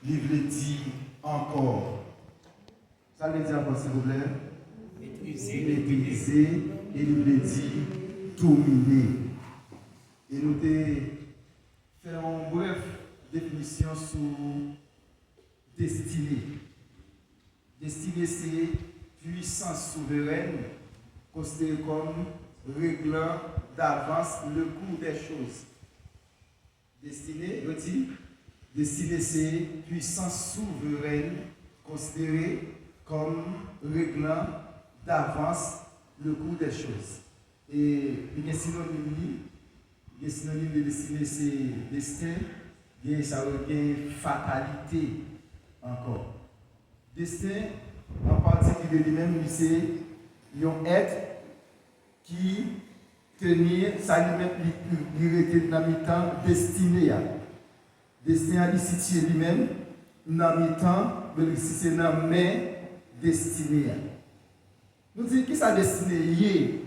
il veut dire encore. Ça veut dire encore, s'il vous plaît? Maîtriser, et il veut dire dominer. Et nous faisons une brève définition sur destinée. Destinée, c'est puissance souveraine, considérée comme réglant d'avance le cours des choses. Destinée, je dis, destinée, c'est puissance souveraine, considérée comme réglant d'avance le cours des choses. Et il y a un synonyme de destinée, c'est destin, et ça veut dire fatalité encore. Destin, en particulier lui-même, c'est un être qui tenir sa liberté dans le temps destiné. Destin est situé lui-même dans le temps, mais c'est dans la main destinée. Nous disons qui ça destiné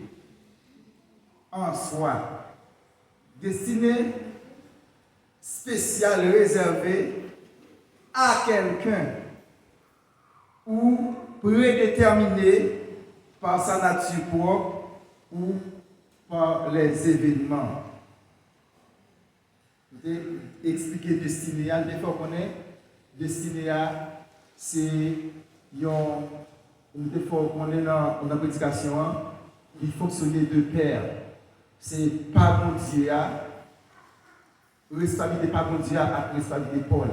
en soi. Destiné spécial réservé à quelqu'un ou prédéterminé par sa nature propre ou par les événements. Je vais expliquer destiné. Des fois qu'on est destiné c'est des fois qu'on est dans la prédication, il fonctionne de pair. C'est pas bon Dieu, responsabilité pas bon Dieu à responsabilité Paul.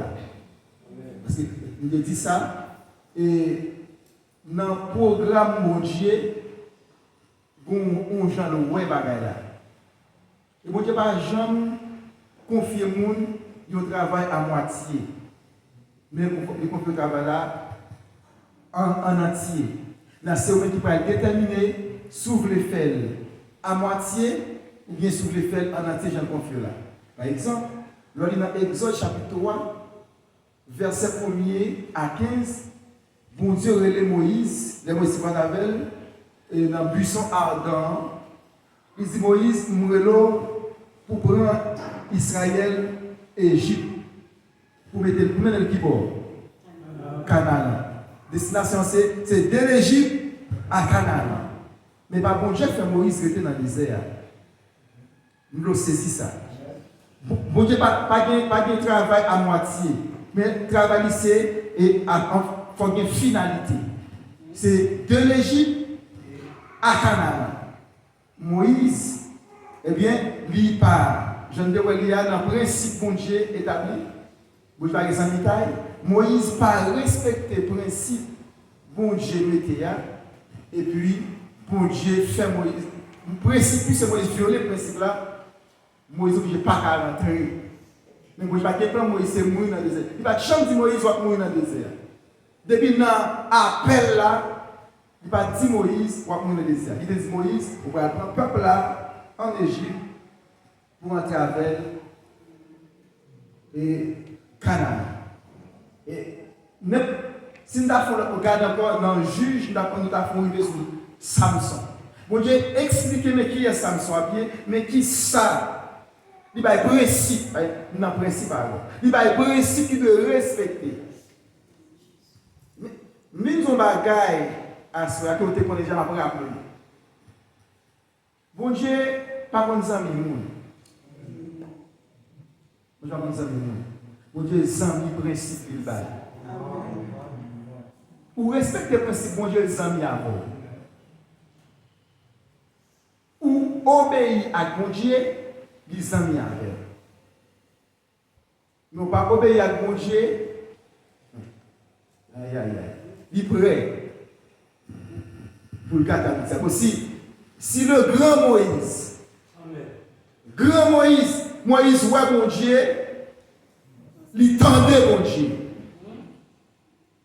Parce que nous dit ça, et dans le programme mon Dieu, on a le web là. Et mon Dieu pas jamais confier moun yon travail à moitié. Mais il confie le travail là en entier. Là c'est vous qui va déterminer s'ouvre les faits à moitié ou bien s'ouvre les faits en entier, j'en confie là. Par exemple, dans Exode chapitre 3, verset 1er à 15, bon Dieu relève Moïse, les Moïse Manavel, et dans le buisson ardent, il dit Moïse, mourrelo pour prendre Israël et Égypte, pour mettre le premier dans le kibor, Canaan. Destination c'est de l'Égypte à Canaan. Mais par bon Dieu fait Moïse rester dans le désert. Nous avons saisi ça. Bon Dieu pas de travail à moitié, mais travail c'est et faut une finalité. C'est de l'Égypte à Canaan. Moïse, eh bien, lui part. Je ne sais pas, il y a un principe bon Dieu établi. Vous voyez par exemple, Moïse pas respecter le principe bon Dieu mettait. Et puis, bon Dieu fait Moïse. Le principe, c'est Moïse violer le principe là. Moïse n'est pas qu'à rentrer. Mais Moïse va pas Moïse c'est mourir dans le désert. Il va jamais dire Moïse va mourir dans le désert. Depuis dans l'appel là, il va dire Moïse va mourir dans le désert. Il dit Moïse, on va prendre le peuple là en Égypte pour entrer avec et Canaan. Et si nous regardons encore dans le juge, nous avons arrivé sur Samson. Bon Dieu explique qui est Samson bien, mais qui ça? Il y a un principe, non principe alors. Il y a un principe qui doit respecter. Mais nous avons des bagailles à ce que vous connaissez déjà après appeler. Bon Dieu, pas comme ça, Bon Dieu, zami principe il bail. Ou respecter le principe, bon Dieu, zami avant. Ou obéir à bon Dieu, les amis avec. Nous pas obéir à bon Dieu. Aïe aïe aïe. Il est prêt pour le cas c'est possible. Si le grand Moïse, Moïse voit bon Dieu, il tendait bon Dieu.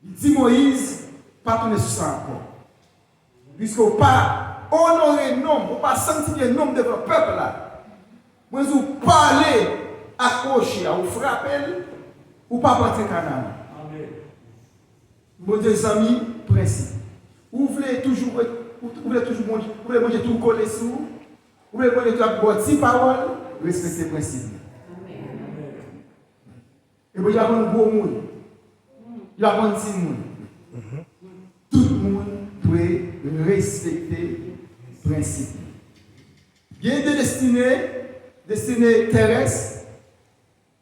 Il dit Moïse, pas tourner sur ça encore. Puisqu'on pas honorer le nom, on pas sanctifier le nom de votre peuple là. Moi, vous parlez, accrocher, vous frapper, ou pas porter Canaan. Mon Dieu, amis, principe. Vous voulez toujours manger tout coller sous, vous voulez manger tout à boire 10 paroles, respectez le principe. Et vous avez un beau monde. il va prendre 6 monde. Tout le monde doit respecter le principe. Il y a des destinées terrestres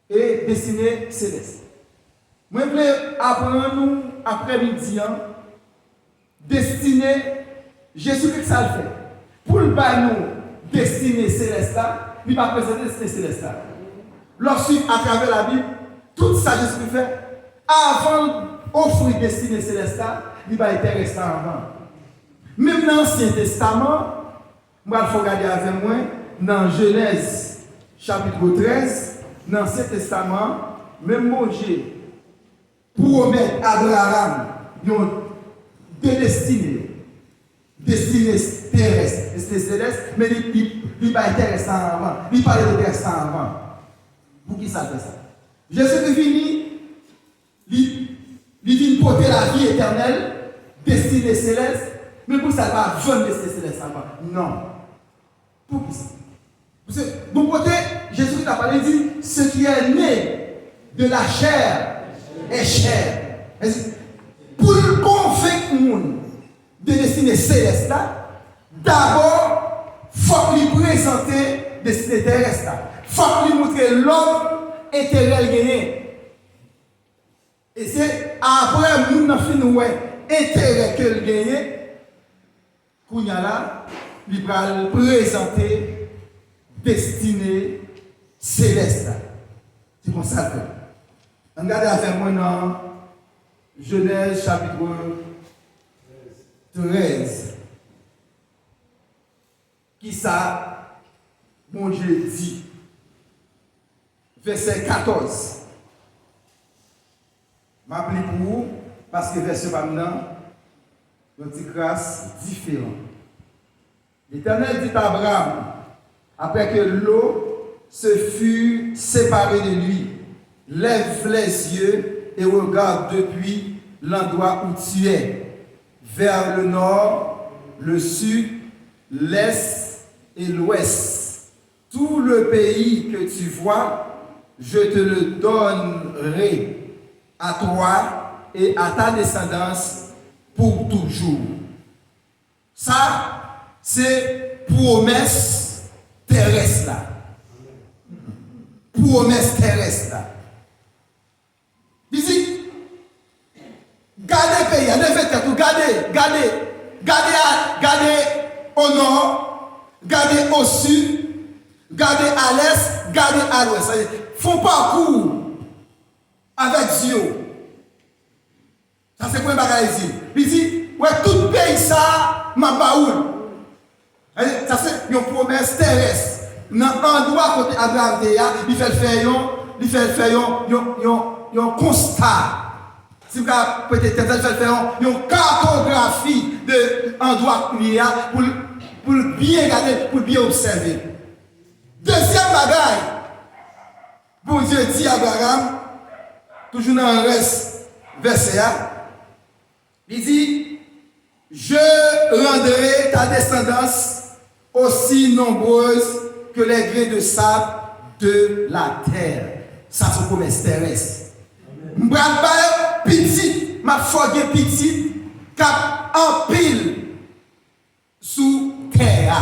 et destinées célestes. Moi, je voulais apprendre nous après-midi, destinée, Jésus-Christ ça le fait. Pour le bas nous, destinée céleste, il va présenter destinée céleste. Lorsqu'il, à travers la Bible, tout ça Jésus fait, avant d'offrir destinée céleste, il va être restant avant. Même dans l'Ancien Testament, moi, il faut regarder avec moi, dans Genèse, chapitre 13, dans l'Ancien Testament, même mon Dieu promet à Abraham deux destinées. Destinée terrestre, destinée céleste, mais il va être restant avant. Il parle de restant avant. Pour qui ça fait ça? Jésus est fini, il vient porter la vie éternelle, destinée céleste, mais pour ça, il va jeune destinée céleste avant. Non. Pour qui ça? Parce que, bon côté, Jésus a parlé, il dit, ce qui est né de la chair est chair. Pour convaincre le monde de destinée céleste, d'abord, il faut lui présenter destinée terrestre. Il faut lui montrer l'homme intérêt gagné. Et c'est après nous avons fini intérêt que le gagné, qu'on y a là, il va présenter destinée céleste. C'est comme ça que. Regardez avec moi dans Genèse chapitre 13. Qui ça, mon Dieu dit? Verset 14. Je m'appelle pour vous, parce que verset maintenant, une petite grâce différente. L'Éternel dit à Abraham, après que l'eau se fut séparée de lui, lève les yeux et regarde depuis l'endroit où tu es, vers le nord, le sud, l'est et l'ouest. Tout le pays que tu vois, je te le donnerai à toi et à ta descendance pour toujours. Ça, c'est promesse terrestre là. Promesse terrestre là. Ici, gardez le pays, gardez au nord, gardez au sud, gardez à l'est, gardez à l'ouest. Font parcours avec Dieu. Ça c'est quoi le bagage ici? Il dit, ouais, tout pays ça, ma baoul. Ça c'est une promesse terrestre. Dans l'endroit côté Abraham, il fait faire un constat. Si vous avez peut-être faire une cartographie de l'endroit qu'il y a pour bien regarder, pour bien observer. Deuxième bagaille. Bon Dieu dit à Abraham, toujours dans le reste verset 1, il dit, je rendrai ta descendance aussi nombreuse que les grains de sable de la terre. Ça, c'est une promesse terrestre. Je ne vais pas petit, ma fogue petit, cap en pile sous terre.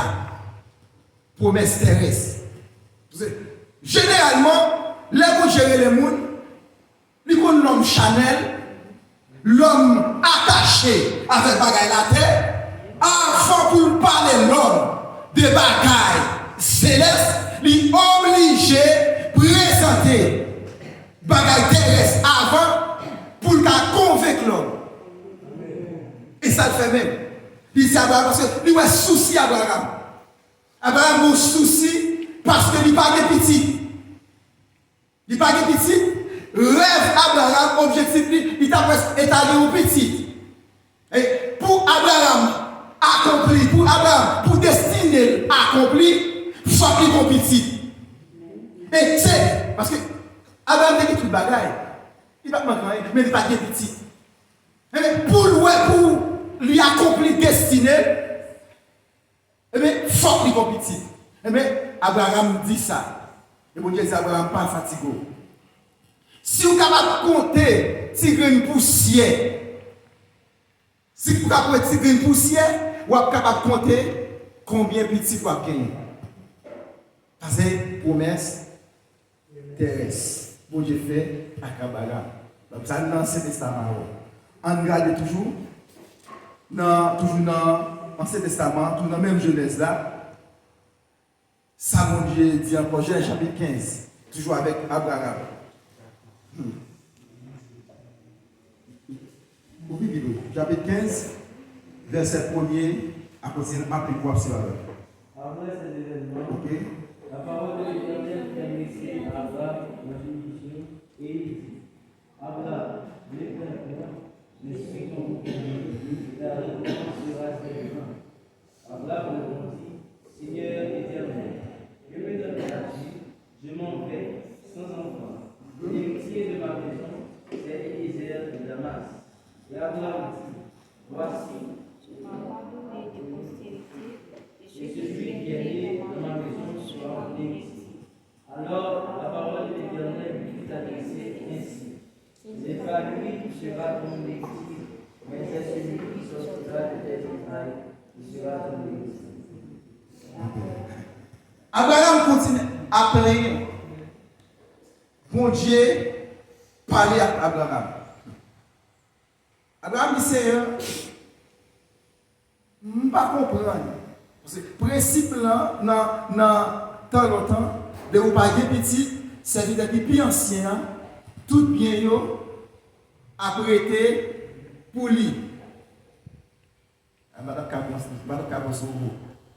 Promesse terrestre. Généralement, les gens gérer les mondes, ils connaissent l'homme Chanel, l'homme attaché avec bagaille la terre, avant pour parler l'homme de bagaille céleste, il est obligé de présenter bagaille terrestre avant pour convaincre l'homme. Et ça le fait même. Il dit Abraham parce qu'il y a un souci Abraham. Abraham a un souci parce qu'il n'est pas petit. Il n'est pas petit. Rêve Abraham, objectif, il t'a presque étalé au petit. Et pour Abraham accompli, pour Abraham, pour destiner accompli, il faut qu'il soit petit. Et c'est parce que Abraham a dit tout le bagaille. Il ne va pas manquer, mais il n'est pas petit. Et pour lui accomplir destiné, il faut qu'il soit petit. Et Abraham dit ça. Et bon Dieu dit Abraham pas fatigué. Si vous êtes capable de compter petit grain de poussière. Si vous avez un petit grain de poussière, vous êtes capable de compter combien de petits vous avez gagné. C'est promesse terrestre. Bon Dieu fait à Kabbalah. Donc ça dans l'Ancien Testament. On regarde toujours dans l'Ancien Testament, tout dans même Genèse là. Ça mon Dieu dit encore Genèse chapitre 15, toujours avec Abraham. Chapitre 15, verset 1er, à partir de quoi c'est là. Après ces événements, Ok. la parole de l'Éternel fit adresser à Abraham dans une vision et il dit Abraham, ne suis ton ta réponse sera certaine. Abraham répondit Seigneur éternel, que me donneras-tu? Je m'en vais sans enfant. L'héritier de ma maison, c'est Eliezer de Damas. Et Abraham dit Voici, tu m'as pardonné de postérité, et celui qui est né dans ma maison sera l'héritier. Alors la parole de l'Éternel lui fut adressée ainsi. Ce n'est pas lui qui sera ton héritier, mais c'est celui qui sortira de tes entrailles qui sera ton héritier. Abraham continue à plaindre. Bon Dieu parlait à Abraham. Abraham dit Seigneur, je ne peux pas comprendre. Parce que le principe là, dans tant longtemps, de vous parler petit, c'est des plus anciens, tout bien a prêté pour lui. Madame Cabos,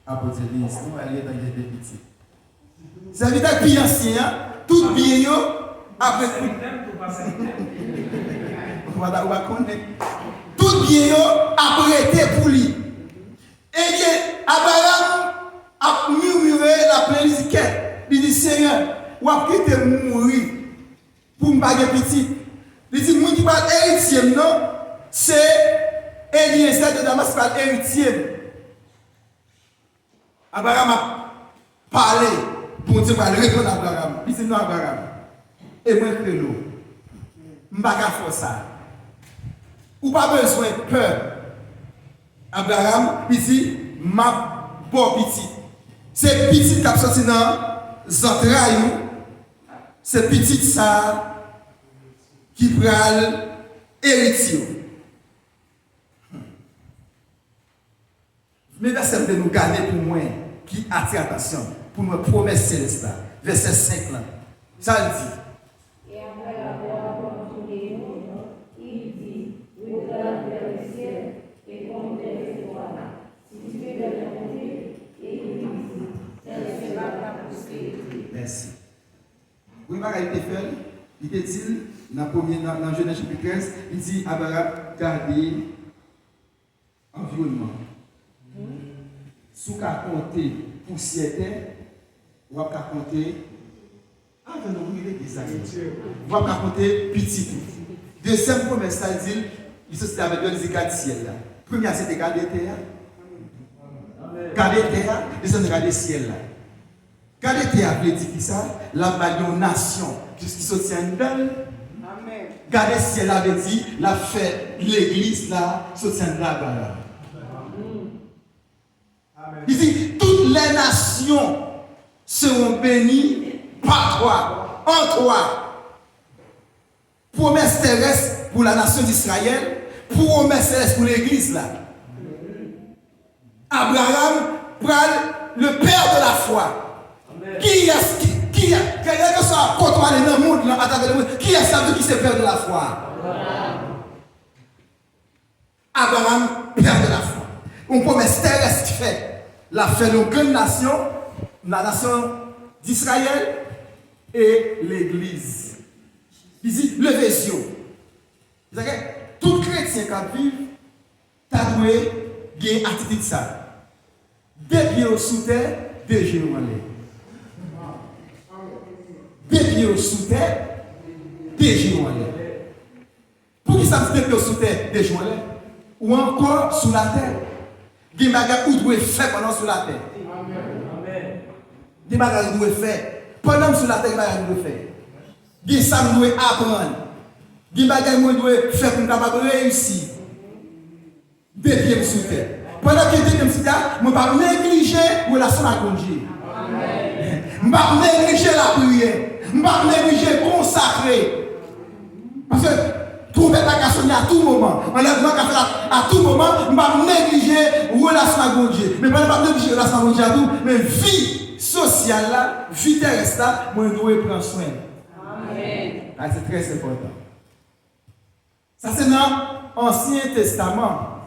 après l'église, nous allons dans les petits. C'est des plus anciens, tout bien a prêté. Tout bien a prêté pour lui. Et bien, Abraham a murmuré la plaisir. Il dit Seigneur, ou a quitté mourir pour me baguer petit. Il dit moi qui parle héritier, non, c'est Eliezer de Damas qui parle héritier. Abraham a parlé, bon Dieu va répondre à Abraham. Il dit non, Abraham, et moi je l'eau. Je ne vais pas faire ça. Ou pas besoin de peur. Abraham, il dit, ma bon petit. C'est petit qui a sorti dans les entrailles. C'est petit ça qui prend héritier. Mais verset de nous garder pour moi, qui attire attention, pour nos promesses célestes. Verset 5 là. Ça le dit. Et après avoir continué, il dit regarde vers le ciel et compte les étoiles. Si tu veux les compter, et il dit telle sera ta postérité. Merci. Oui, Marie Tefel, il te dit, dans Genèse chapitre 15, il dit Abraham, gardez environnement. Si vous comptez poussière, vous pouvez compter. Ah, je ne sais pas vous pouvez compter petit. Deuxième promesse, c'est-à-dire, il se avec le zikat ciel. Première, c'est de garder terre. Garder terre, deuxième, de garder ciel. Garder terre, veut dire qui ça? La balle nation, jusqu'à ce qui tient d'elle. Garder ciel, veut dire la fête, l'église, là, se tient de là-bas. Il dit, toutes les nations seront bénies par toi, en toi. Promesse terrestre pour la nation d'Israël, promesse terrestre pour l'église là. Abraham prend le père de la foi. Qui est-ce quel que soit côtoyé dans le monde, à travers le monde, qui est-ce qui c'est père de la foi? Abraham, père de la foi. Une promesse terrestre qui fait. La fait une grande nation, la nation d'Israël et l'Église. Il dit, levez-vous. Tout chrétien qui vit, tu dois gagner attitude ça. Deux pieds sous terre, deux genoux en l'air. Deux pieds sous terre, deux genoux en l'air. Pour qui ça dit deux pieds sous terre, deux genoux en l'air? Ou encore sous la terre? Des bagages où vous faire pendant sur la terre. Des bagages où vous faire pendant sur la terre, des bagages où vous faire. Des ça vous apprendre. Il y a des choses que je dois faire pour capable réussir. Des pieds sur terre. Pendant que je suis sur terre, je ne vais pas négliger la relation avec Dieu. Je ne vais pas négliger la prière. Je ne vais pas négliger consacrer. Parce que trouver la question à tout moment. Enlèvement à tout moment, je ne vais pas négliger la relation avec Dieu. Mais je ne vais pas négliger la relation avec Dieu à tout. Mais vie sociale, là, vie terrestre, là, je dois prendre soin. Amen. C'est très important. Ça, c'est dans l'Ancien Testament.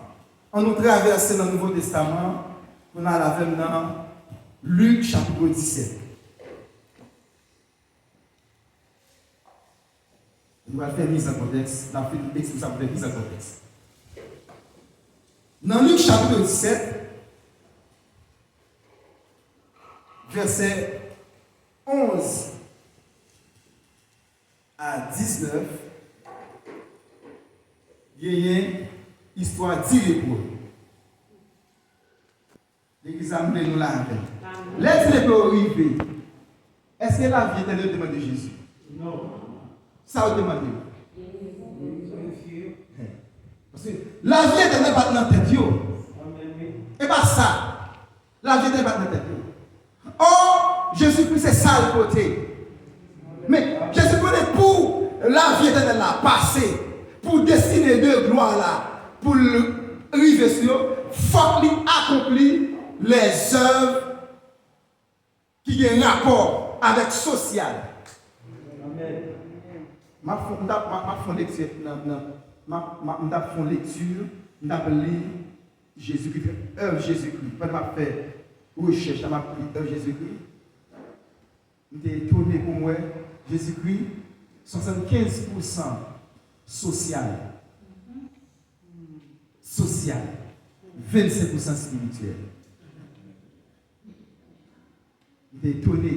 On nous traverse dans le Nouveau Testament. On a la même dans Luc chapitre 17. On va faire mise en contexte. On va faire mise en contexte. Dans Luc chapitre 17, verset 11 à 19, il y a une histoire d'Irépo. L'église a amené nous là. Laisse-les arriver. Est-ce que la vie est demande de Jésus? Non. Ça a demandé. Parce que la vie est pas dans tête. Et pas ça. La vie est pas dans tête. Or, Jésus-Christ, c'est ça le côté. Mais Jésus-Christ, pour la vie éternelle là, passer, pour destiner de gloire là, pour arriver sur, il faut qu'il accomplisse les œuvres qui ont un rapport avec le social. Amen. Ma lecture, Jésus-Christ, Jésus-Christ. Quand je fais recherche, je pris Jésus-Christ. Je suis étonné pour moi, Jésus-Christ, 75% social. Social. 25% spirituel. Je suis étonné.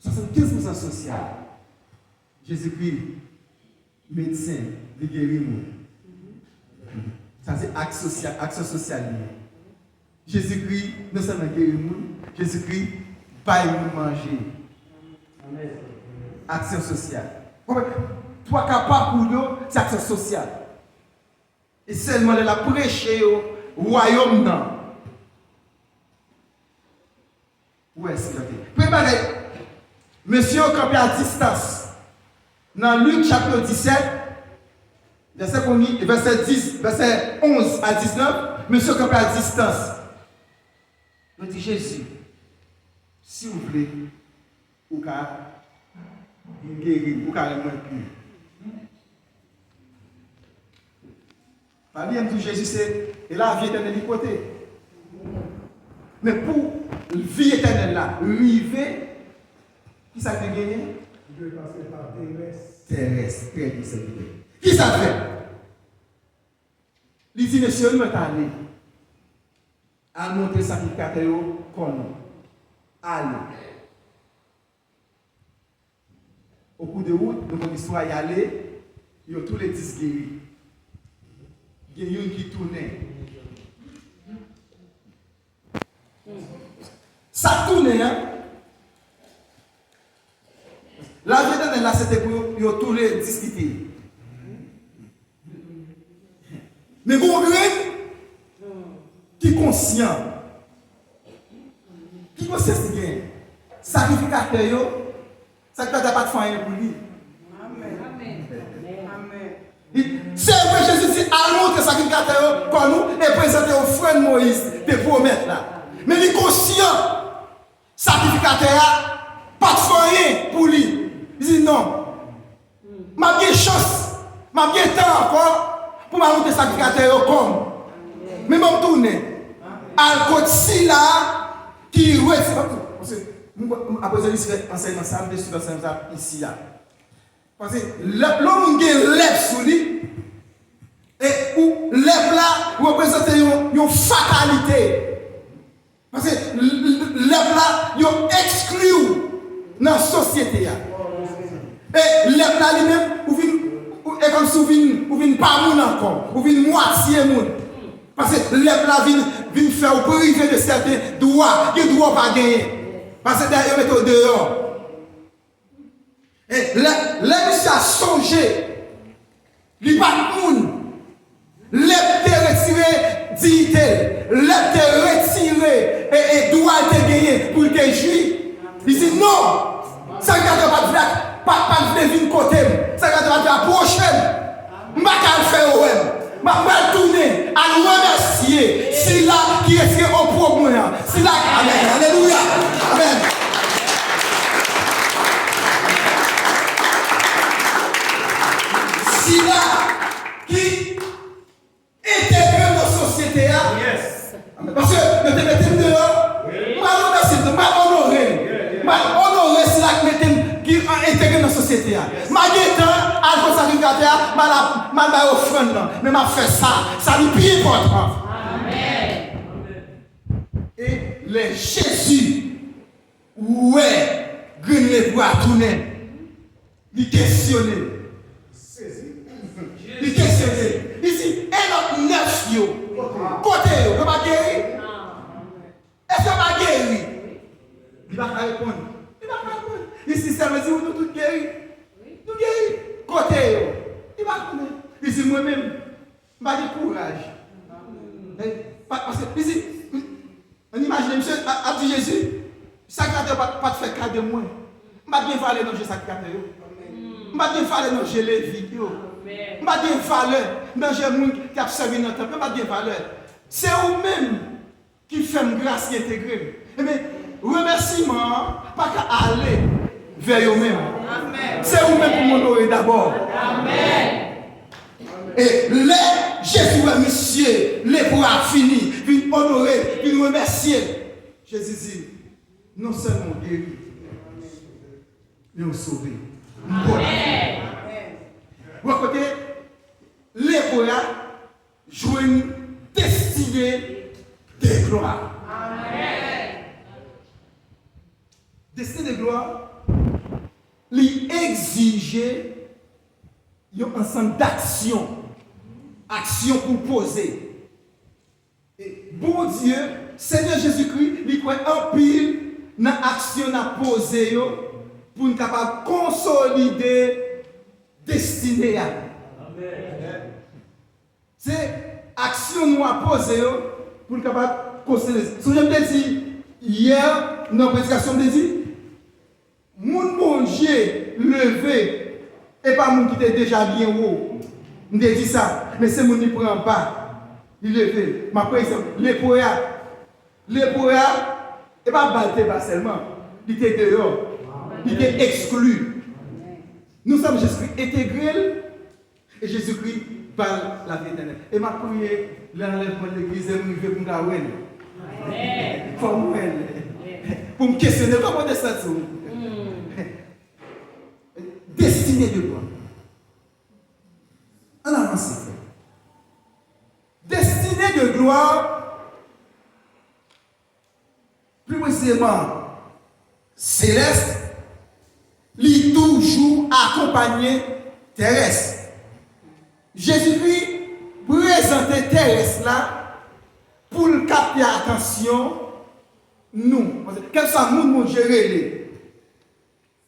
75% social. Jésus-Christ, médecin, il guérit. Ça c'est action sociale. Jésus-Christ, non seulement guérit, Jésus-Christ, paye nous manger. Amen. Action sociale. Toi capable pour nous, c'est action sociale. Et seulement la prêcher au royaume non. Où est-ce qu'il est? Préparez. Monsieur campé à distance. Dans Luc chapitre 17, verset 11 à 19, monsieur campé à distance. Je dis Jésus, si vous voulez, ou car guérir, ou carrément plus. La vie de Jésus, c'est et la vie éternelle du côté. Mais pour la vie éternelle là, arriver, qui ça fait gagner? Il doit passer par terrestre, très bien. Qui ça fait? Il dit, monsieur, nous sommes allés à montrer le sacrificateur comme nous. Allez. Au cours de route, nous avons histoire y aller, il y a tous les 10 guéris. Il y a une qui tournait. Ça tournait, hein? La vie éternelle là, c'était pour tous les discuter. Mais bon, qui est conscient, qui conscient de bien, sacrificateur, ça ne peut pas de faire pour lui. Amen. C'est vrai, Jésus dit, allons montrer sacrificateur comme nous et présenter au frère de Moïse des promesses là. Mais il est conscient, sacrificateur, pas de faire pour lui. Il dit non. Ma bien chance, ma bien temps encore pour m'ajouter sacrificateur comme. Mais je me tourne. À côté si là, qui reste. Après, je vais enseigner ensemble sur ici là. Parce que l'homme qui lève sous lui, et où lève là représente une fatalité. Parce que lève là, il exclut dans la société. Et lève là lui-même, et comme si vous ne pas moun encore, vous ne moitié moun. Parce que lève là vient faire priver de certains droits, qui ne doivent pas gagner. Parce que derrière, il est dehors. Et là, il a songé dignité, l'être retiré et droit te gagner pour te juger. Il dit non, ça ne va pas venir côté, ça ne va pas approcher. Je ne vais pas faire au même. Je vais tourner à nous remercier. C'est là qui est au problème. C'est là. Amen. Alléluia. Amen. C'est là qui intègre nos sociétés. Parce que nous te mettons dehors. Je vais honorer c'est là qui intègre nos sociétés. Je vais à sacrificateur, je vais offrande. Mais je fais ça. Ça nous plus important. Amen. Et les Jésus, ouais, Grenier pour tourner. Il questionner. Il questionner. Il dit, et notre neuf, côté, il va guérir. Est-ce qu'il va guérir? Il va répondre. Il va répondre. Ici, ça veut dire que nous tous guéris. Nous guéris. Côté, il va répondre. Il dit, moi-même, je vais avoir courage. Parce que, ici, on imagine, monsieur, a dit Jésus, sacrificateur pas te faire cadeau de moi. Je ne vais pas bien faire dans le sacrificateur. Je ne vais pas bien faire dans le Lévi. Je ne vais pas bien faire dans le monde qui a servi dans le temple. Je ne vais pas bien faire. C'est vous-même qui fait une grâce qui est intégrée. Mais remerciement, pas qu'à aller vers vous-même. C'est vous-même pour m'honorer d'abord. Amen. Et les Jésus, monsieur, les pourra finir, puis honorer, puis remercier. Jésus dit, non seulement guéri, mais on sauvé. Amen. Vous voyez, les pourra jouer une destinée de gloire. Amen. Destinée de gloire, lui exiger un ensemble d'actions. Action pour poser. Et bon Dieu, Seigneur Jésus-Christ, il croit en pile dans l'action à poser pour nous capable consolider destinée. C'est action nous à poser pour nous capable consolider. Si je me dis hier dans la prédication, je me dis mon bon Dieu levé et pas mon qui était déjà bien haut. Je dis ça, mais c'est mon qui ne prend pas. Il levé. Ma par exemple, les poètes, et pas battre pas seulement. Il était dehors. Il était exclu. Nous sommes Jésus-Christ intégré et Jésus-Christ parle la vie éternelle. Et ma prière, l'enlèvement de l'église, est arrivé pour me gagner. Pour me questionner, comment est-ce que ça? Destinée de gloire. En avance. Destinée de gloire, plus précisément céleste, lui toujours accompagné terrestre. Jésus-Christ présentait terrestre là pour capter l'attention nous. Quel soit le monde gérer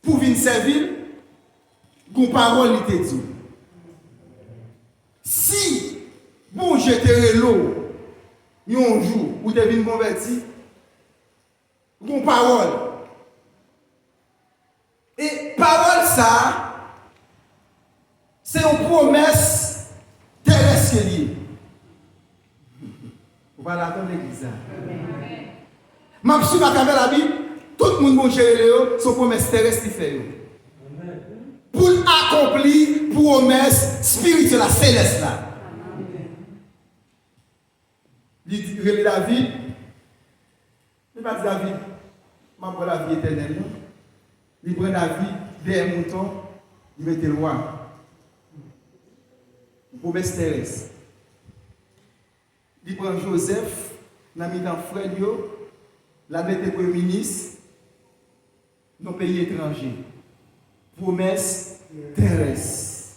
pour venir servir, qu'on parole était dit. Si bon jeter l'eau, un jour, ou tu es converti, qu'on parole. Et parole ça, c'est une promesse terrestre liée. Vous allez attendre l'église. Même si vous avez la Bible, tout le monde va gérer son promesse terrestre qui fait. Pour accomplir promesse spirituelle, la céleste là. Il dit David, il va dire David, je prends la vie éternelle. Il prend David des moutons, il met le roi. Promesse terrestre. Il prend Joseph, l'a mis dans frère, l'a mis premier ministre dans le pays étranger. Promesse terrestre.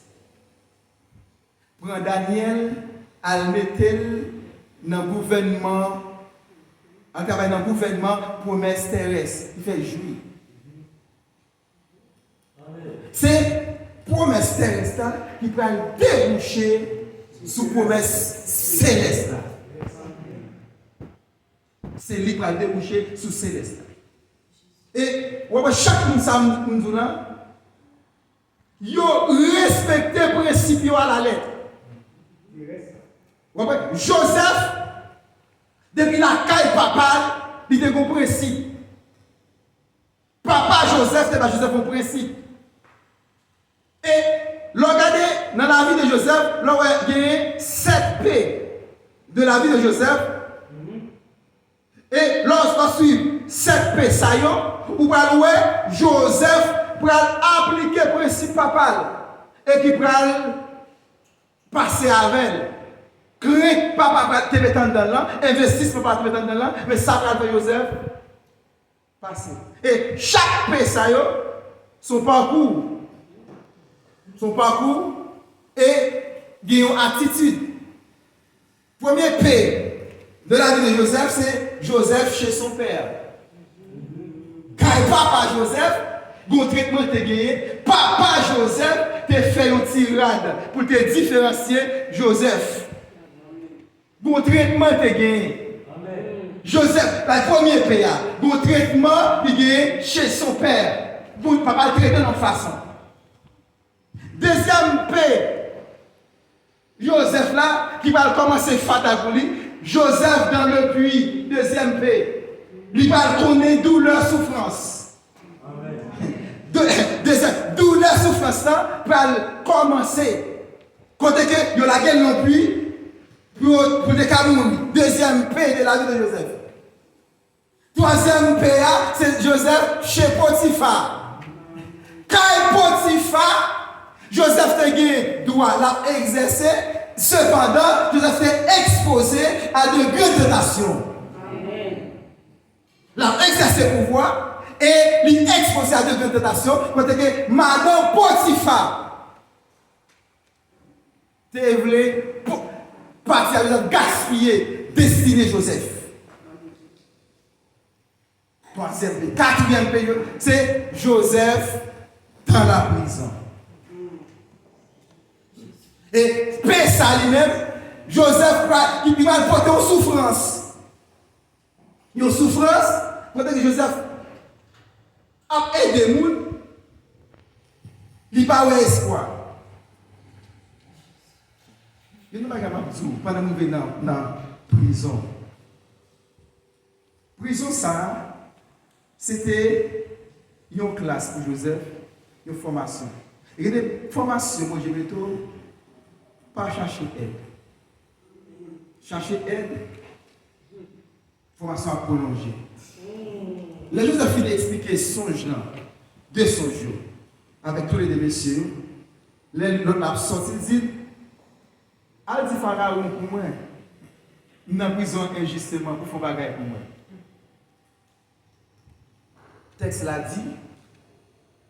Prend Daniel, à le mettre dans le gouvernement, en travaillant dans le gouvernement, promesse terrestre. Il fait jouir. C'est promesse terrestre qui peut déboucher sous promesse céleste. c'est lui qui va déboucher sur céleste. Et chaque monde ça nous là, yo respecté principe à la lettre. Joseph, depuis la caille papa, il était un principe. Papa Joseph, c'est pas Joseph un principe. Et regardez, dans la vie de Joseph, il y a 7 P de la vie de Joseph. Et lorsqu'on suit 7 P, ça y est, ou Joseph pour appliquer le principe papal et qui pour passer avec elle. Créer papa te mettre dans là, investir papa te mettre dans là, mais ça va faire Joseph passer. Et chaque P, ça y est, son parcours et il y a une attitude. Premier P de la vie de Joseph, c'est Joseph chez son père. Quand papa Joseph, bon traitement te gagné, papa Joseph te fait une tirade pour te différencier Joseph. Bon traitement te gagné. Joseph, le premier PA, bon traitement il gagne chez son père. Bon papa traité de façon. Deuxième P, Joseph là, qui va commencer fatal pour lui. Joseph dans le puits, deuxième P, il va connaître douleur, souffrance. Douleur, souffrance là, va commencer. Côté que il y a la gueule non plus, pour des Cameroun. Deuxième P de la vie de Joseph. Troisième PA, c'est Joseph chez Potiphar. Quand Potiphar, Joseph te doit l'exercer, cependant, Joseph est exposé à de grandes tentations. L'a exercé pouvoir et il est exposé à de grandes tentations. Quand que Madame Potiphar, tu voulais partir avec gaspiller, destiner Joseph. Troisième pays. Quatrième pays, c'est Joseph dans la prison. Et Pessa lui-même, Joseph, il va porter une souffrance. Une souffrance, peut-être que Joseph a aidé les gens, il n'a pas espoir. Je ne sais pas pendant que nous venons dans la prison. Prison, ça, c'était une classe pour Joseph, une formation. Et il y a des formations, moi, je vais pas chercher aide. Chercher aide, formation à prolonger. Les Joseph a expliqué songe là, deux songes, avec tous les deux messieurs. L'autre a sorti, dit, al di Pharaon pour moi, dans la prison injustement pour faire bagaille pour moi. Le texte l'a dit,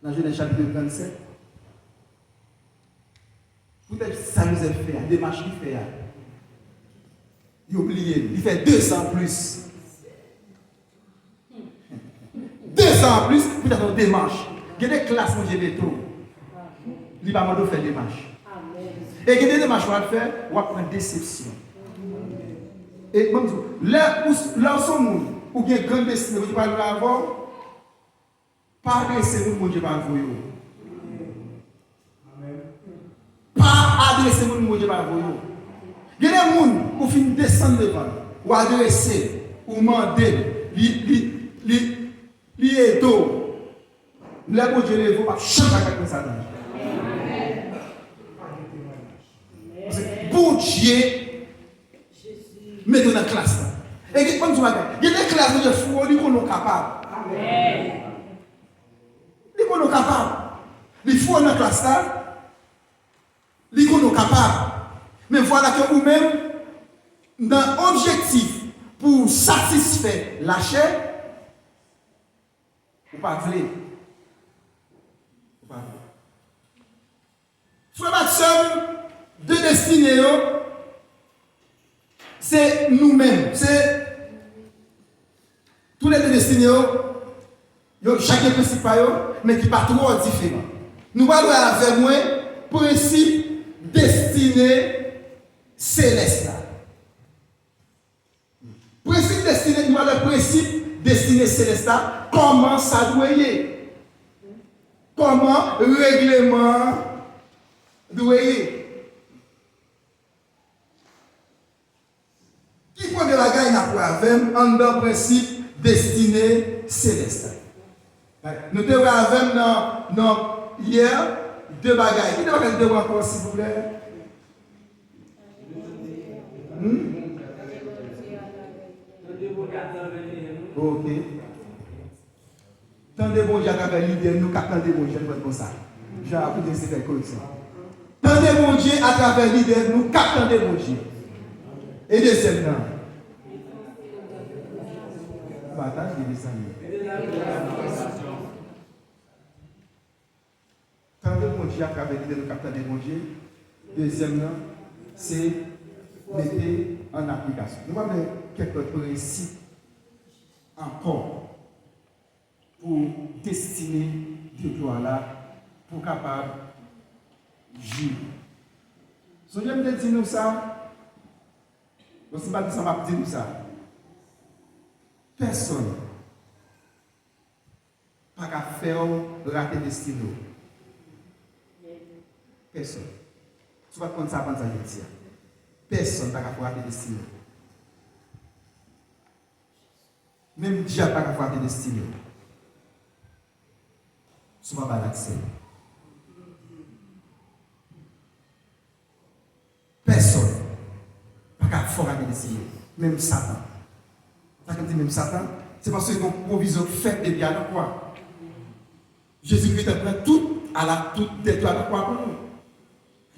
dans Genèse chapitre 27. Peut-être ça nous a fait, la démarche qu'il fait. Il a oublié, il fait 200 plus. 200 plus, peut-être une démarche. Il y a des classes où j'ai des taux. Il va me faire démarche. Et il y a des démarches qu'on va faire, on va prendre déception. Et comme là où son monde, ou bien grand destin, vous allez avoir, pas adresser le monde qui va vous. Pas adresser le monde qui va vous. Il y a des gens qui finissent descendre devant, ou adresser, ou demander, li edo. Là où Dieu les voit, pas changer avec ça. Pour Dieu, mettez dans la classe. Et comme tu vas dire, il y a des classes où je fous, ils sont capables. Ils sont capables. Les fous dans la classe, ils sont capables. Mais voilà que vous-même, dans l'objectif pour satisfaire la chair, vous ne pouvez pas. Frère Maxime, de destinée, c'est nous-mêmes. C'est tous les deux destinés, chacun principal, mais qui ne sont pas trop différents. Nous allons avec moi, principe destiné céleste. Principe destiné, nous allons céleste, comment ça doit y être? Comment règlement doit y être? Qui prend de la gagne avec un dans principe destiné céleste? Nous devons avec dans hier deux bagailles. Qui devrait dire encore, s'il vous plaît? Ok. Tendez bon Dieu à travers l'idée, nous qu'attendez bon Dieu comme ça. J'ai appris de se faire correction. Tendez bon Dieu à travers l'idée, nous qu'attendez bon Dieu. Et deuxièmement, partage de descendre. Tendez bon Dieu à travers l'idée, nous qu'attendez bon Dieu. Deuxièmement, c'est mettre en application. Nous avons quelques principes encore pour destiner de gloire là, pour capable de juger. Si je me dis nous ça, je ne sais pas si ça m'a dit nous ça. Personne n'a qu'à faire rater destinée. Personne. Tu vas prendre ça pendant ça, je dis. Personne n'a qu'à faire rater destinée. Même Dieu n'a pas qu'à faire rater destinée. Souvent pas l'accès. Personne n'a qu'à faire rater destinée. Même Satan. Ça veut dire même Satan, c'est parce que nos provisions faites de bien à quoi. Jésus-Christ a pris tout à la toute des toits à quoi pour nous.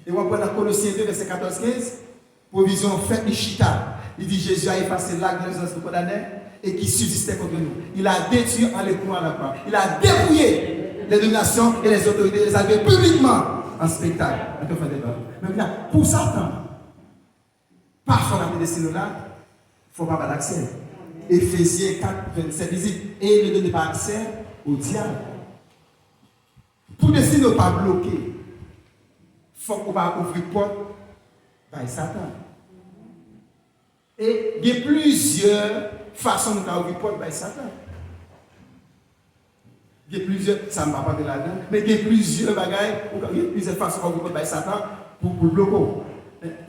Et on voit dans Colossiens 2, verset 14-15, provision faite de Chita. Il dit Jésus a effacé l'acte de l'innocence de condamné et qui subsistait contre nous. Il a détruit en les courant à la croix. Il a dépouillé les dominations et les autorités, les a fait publiquement en spectacle. Maintenant, pour Satan, parfois dans les destinés là, il ne faut pas avoir l'accès. Éphésiens 4, 27 dit, et ne donnez pas accès au diable. Pour décider de ne pas bloquer, il faut qu'on va ouvrir porte par Satan. Et il y a plusieurs façons de ouvrir porte par Satan. Il y a plusieurs, ça ne va pas de la langue, mais il y a plusieurs bagailles, il y a plusieurs façons d'ouvrir porte par Satan pour bloquer.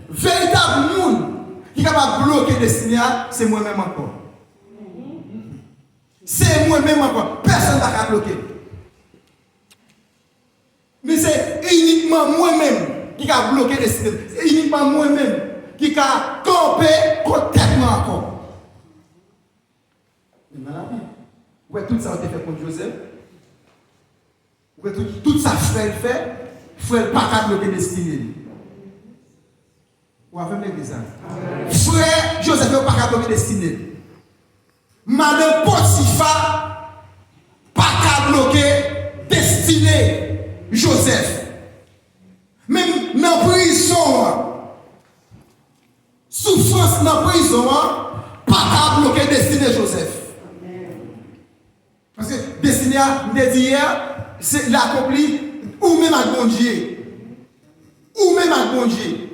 Véritable monde qui est capable de bloquer destinée, c'est moi-même encore. C'est moi-même encore. Personne n'a qu'à bloquer. Mais c'est uniquement moi-même qui a bloqué les systèmes. C'est uniquement moi-même qui a campé complètement encore. Mais dans la Bible, vous voyez tout ça a été fait contre Joseph. Vous voyez tout ça frère fait. Frère pas qu'à bloquer les destinées. Vous avez fait l'église. Frère Joseph pas qu'à bloquer les destinées. Madame Potiphar, pas qu'à bloquer destiné Joseph. Même dans la prison, souffrance dans la prison, pas qu'à bloquer destiné Joseph. Parce que destiné hier, c'est l'accompli ou même à bon Dieu. Ou même à bon Dieu.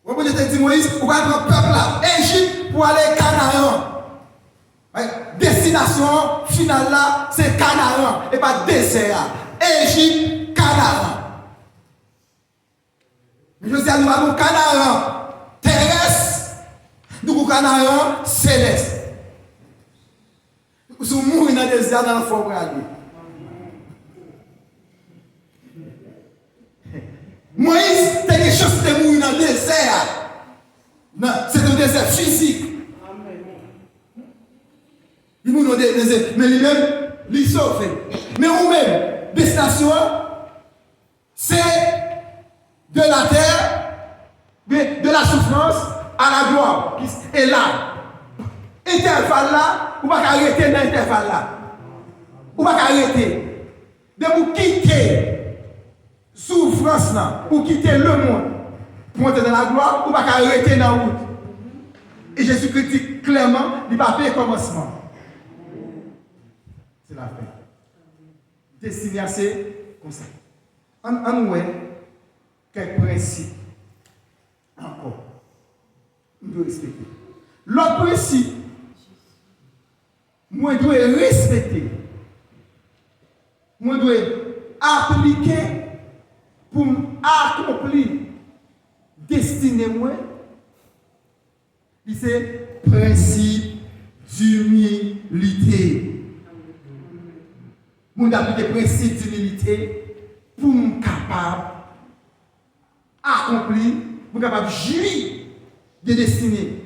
Vous pouvez dire Moïse, vous allez prendre le peuple là, Égypte pour aller à Canaan. Destination finale là, c'est Canaan et pas désert. Égypte, Canaan. Je dis à nous allons Canaan terrestre, nous Canaan céleste. Nous sommes morts dans le désert dans la forêt. Moïse, tu as des chances de mourir dans le désert. C'est un désert physique. Mais lui-même, il sauve. Mais vous-même, destination, c'est de la terre, de la souffrance à la gloire. Et là, intervalle là, vous ne pouvez pas arrêter dans l'intervalle là. Vous ne pouvez pas arrêter. De vous quitter souffrance là, pour quitter le monde, pour monter dans la gloire, vous ne pouvez pas arrêter dans la route. Et Jésus-Christ dit clairement, il va faire commencement. C'est la fin. Destiné à ces conseils. En ouais, quelques principes encore. Nous devons respecter. L'autre principe, Moi, je dois respecter. Moi, je dois appliquer pour accomplir destinée moi. C'est principe d'humilité. Moi, d'appliquer principe d'humilité pour me capable accomplir, pour capable jouir des destinées.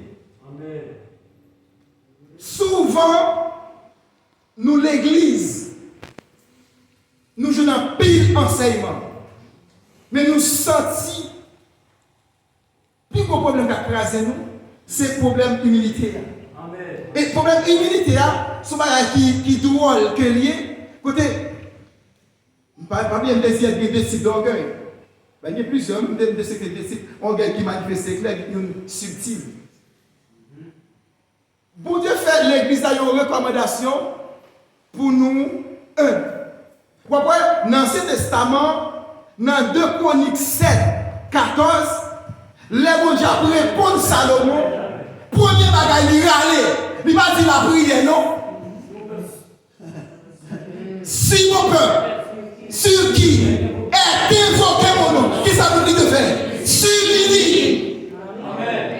Amen. Souvent, nous l'église, nous jouons un pile enseignement, mais nous sortis, plus gros problème qui a crasé nous, c'est le problème d'humilité. Amen. Et le problème d'humilité, c'est un bagage qui est drôle, qui est lié. Côté, pas bien me désir de décider d'orgueil. Il y a plusieurs, même de ces orgueil qui manifestent clair, qui sont subtils. Bon Dieu fait l'église a une recommandation pour nous, Pourquoi? Dans l'Ancien Testament, dans 2 Chroniques 7, 14, les bon Dieu pour répondre à Salomon, premier bagage, il râle. Il va dire la prière, non? Si mon peuple, sur qui est invoqué mon nom, qui ça veut dire de faire? Sur lui.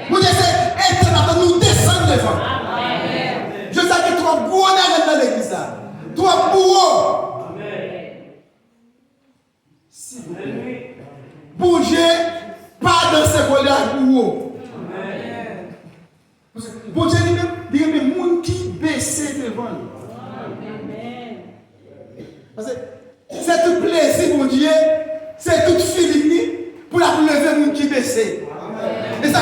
Vous dites, c'est nous descendre devant. Je sais que tu as beau dans l'église là. Tu as beau. Si vous plaît. Bougez pas dans ce voyage pour vous. Bougez il y a des gens qui baissent devant. Parce que c'est tout plaisir, mon Dieu, c'est tout feeling pour la lever les gens qui baissent. Et ça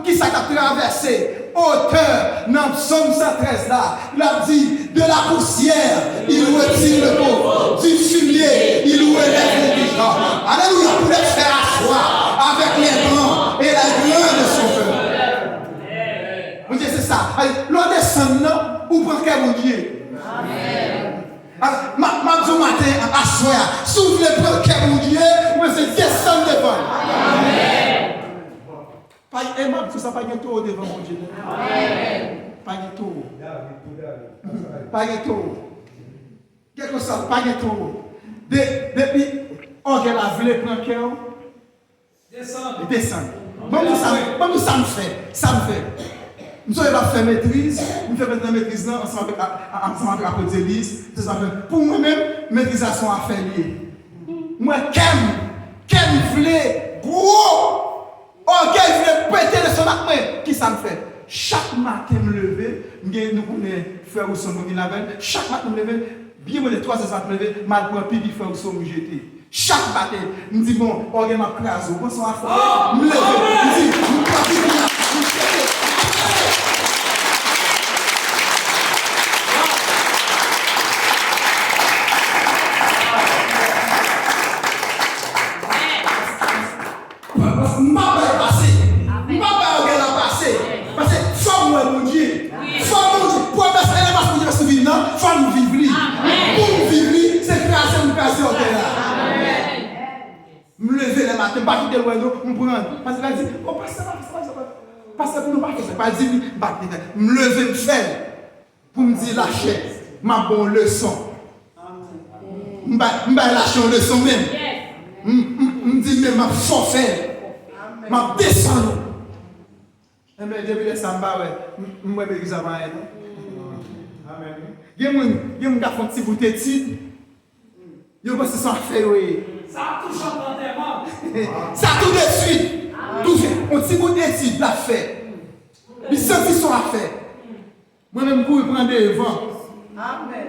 qui ça a traversé. Auteur, dans Psaume 113 là, il a dit de la poussière, il retire le pauvre, du fumier, il relève l'indigent. Alléluia, pour les faire asseoir avec les grands et la grande de son peuple. Mon Dieu, c'est ça. L'on descend, non, ou prend quel mon Dieu? Amen. Ma dis matin, asseoir, s'ouvre le prend quel mon Dieu, ou c'est descendre devant. Amen. Tout ça, pas de tout devant mon Dieu. Pas de tout. Pas de tout. Quelque chose, pas de tout. Depuis, on a voulu prendre cœur. Descendre. Bon, ça me fait. Ça me fait. Nous avons fait maîtrise. Nous faisons maintenant maîtrise là, ensemble avec l'apôtre d'Élise. Pour moi-même, maîtrisation à faire lié. Moi, qu'aime voulait gros. Ok, je vais péter de son acte. Qui ça me fait? Chaque matin, me lever, nous connaissons frère ou son nom, chaque matin, me lever, bien les 3 heures, me lever, mal pour un pipi, frère ou son nom, jeté. Chaque matin, me dit bon, ok, ma crase, bonsoir, frère, me lever, me dit, nous pratiquons, nous jeter. Me lever le matin, pas quitter l'oiseau, on prend. Parce qu'il a dit, oh, passe pour nous, pas dire, me lever, me faire, pour me dire, lâcher, ma bonne leçon. Je vais lâcher une leçon même. Me dire, même, ma forfait, ma descendre. Et bien, depuis le samba, je vais me dire, amen. Il y a un gars qui fait un petit bout de titre. Il y a un petit fait, oui. Ça touche en ça tout de suite. Tout fait. On dit qu'on décide la fait. Les sentis sont à faire. Moi-même, pour prendre des vents.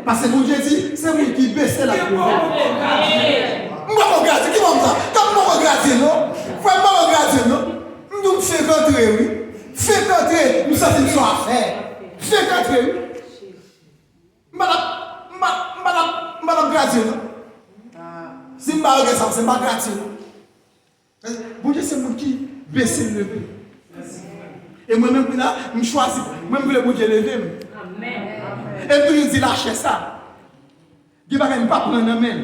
Parce que mon Dieu dit, c'est moi qui baisse la cour. Moi, je regarde. Qui va me dire? Comme moi, je regarde, non? Faut pas regarder, non? Nous faisons rentrer, oui. Faites rentrer, nous sommes à faire. Faites rentrer, oui. Madame gratuit, non? Si je ne regarde ça, c'est pas gratuit. Bon Dieu, c'est moi qui baisse le lever. Et moi-même, je choisis. Moi-même, je vais lever. Amen. Et puis, il dit, lâchez ça. Il ne va pas prendre un main.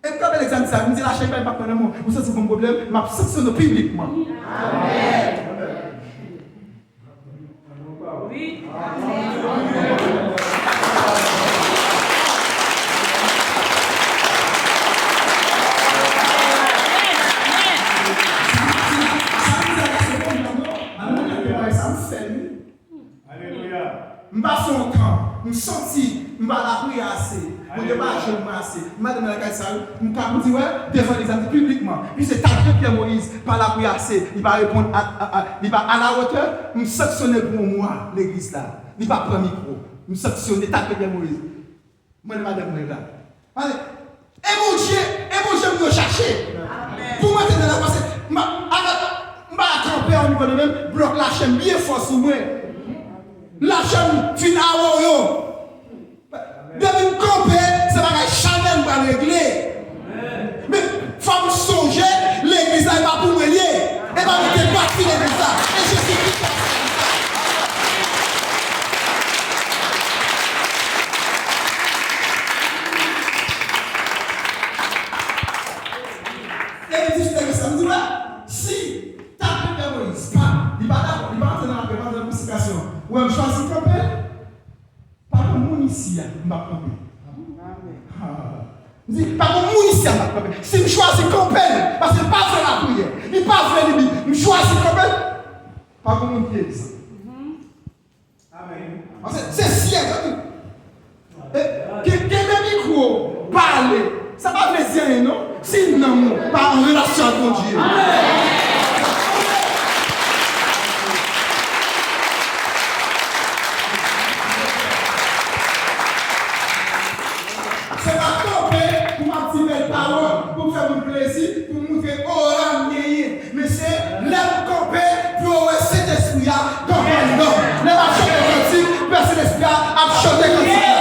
Et quand l'examen, ça, il dit, lâchez pas, il ne va pas prendre un main. Vous savez, c'est mon problème. Je vais sanctionner publiquement. Amen. Oui. Amen. senti, je ne vais pas prier assez, je ne vais pas jeûner assez. Madame la Kassal, je vais dire, devant les amis publiquement. Puis c'est Tante Pierre Moïse, par la prière assez, il va répondre il va à la hauteur, me sanctionner pour moi, l'église là. Il va prendre le micro, me sanctionner, Tante Pierre Moïse. Moi, madame là. Et mon Dieu, me chercher. Pour moi, c'est de la passée. Je vais camper au niveau de même, bloc la chaîne bien fort sur moi. La chaîne fin à Oyo. Depuis me camper, c'est pas que Chanel va régler. Mais il faut me songer, l'église n'est pas pour me lier. Et pas me partie de ça. Et je suis tout ça. Si ta Pierre Moïse, il va entrer dans la préparation de la consécration, ou elle choisit camper, pas comme mon ici, je vais camper. Je dis, pas comme mon ici, je vais camper. Si je choisis camper, parce que je ne pas faire la prière, je ne pas faire les billes, je choisis camper, pas comme mon pied. Amen. C'est siècle. Quel micro parler, ça va plaisir, non? Si non, pas en relation avec Dieu. C'est pas camper pour m'activer la parole, pour faire mon plaisir, pour montrer oh gagné. Mais c'est l'aime camper pour cet esprit dans mon nom. L'aime à chanter cantique, pour cet esprit à chanter cantique.